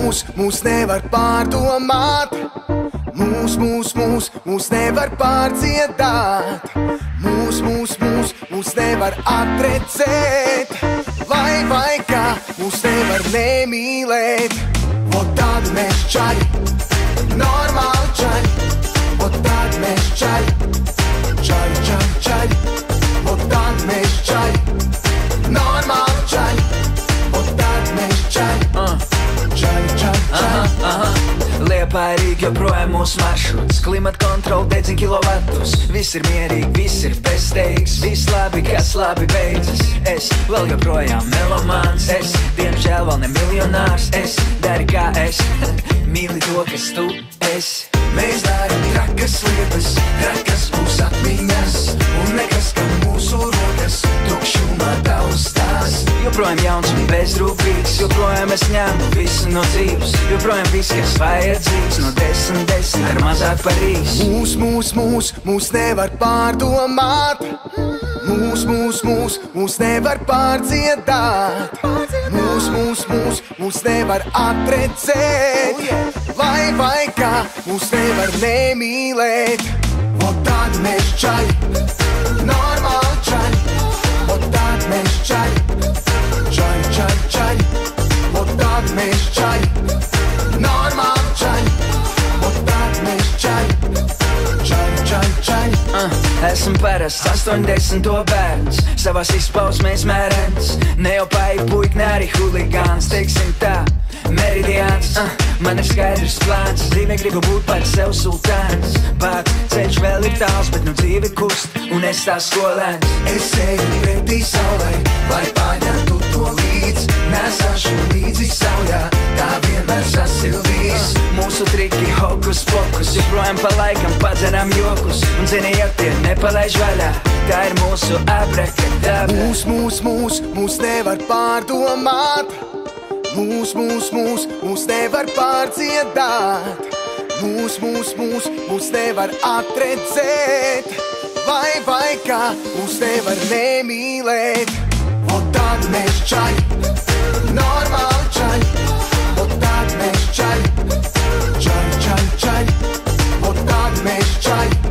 mūs nevar pārdomāt. Mūs nevar pārdziedāt. Mūs nevar atrecēt. Vai kā mūs nevar nemīlēt. Vot tādi mēs čaļi, normāli čaļi. Vot tādi mēs čaļi, čaļi. Vot tādi mēs čaļi, normāli čaļi. Vot tādi mēs čaļi, čaļi. Liepā ir Rīga, joprojām mūsu maršruts. Klimata kontrola, dedzina kilovatus. Viss ir mierīgi, viss ir bezsteigs. Viss labi, kas labi beidzas. Es vēl joprojām melomāns. Es, diemžēl, vēl ne miljonārs. Es dari kā es, mīli to, kas tu esi. Mēs darām trakas lietas, trakas mūs atmiņas. Un nekas, ka mūsu rokas tukšumā taustās. Joprojām jauns un bezrūpīgs. Joprojām es ņemu visu no dzīves. Joprojām viss, kas vajadzīgs. No 10 ar mazāk par rīs. Mūs nevar pārdomāt. Mūs nevar pārdziedāt. Mūs nevar atrecēt. Vai kā mūs nevar nemīlēt. Vot tādi mēs čaļi, normāli čaļi. Vot tādi mēs čaļi, čaļi. Vot tādi mēs čaļi, normāli čaļi. Vot tādi mēs čaļi, čaļi. Esmu parasts 80. bērns. Savās izpausmēs mērens. Ne jau pai puik, ne arī huligāns. Teiksim tā, meridiāns. Man ir skaidrs plāns. Dzīvē gribu būt par sev sultāns. Pats ceļš vēl ir tāls, bet nu dzīve kust. Un es tā skolēns. Es eju pretī saulai, lai paņemtu to līdz. Nesāšu līdzi saujā, tā vienmēr sasildīs. Mūsu triki hokus pokus. Joprojām pa laikam padzeram jokus. Un zini, ja tie nepalaiž vaļā, tā ir mūsu abrakadabra. Mūs nevar pārdomāt. Mūs nevar pārdziedāt. Mūs nevar atrecēt. Vai kā mūs nevar nemīlēt. Vot tādi mēs čaļi, normāli čaļi. Vot tādi mēs čaļi, čaļi. Vot tādi mēs čaļi.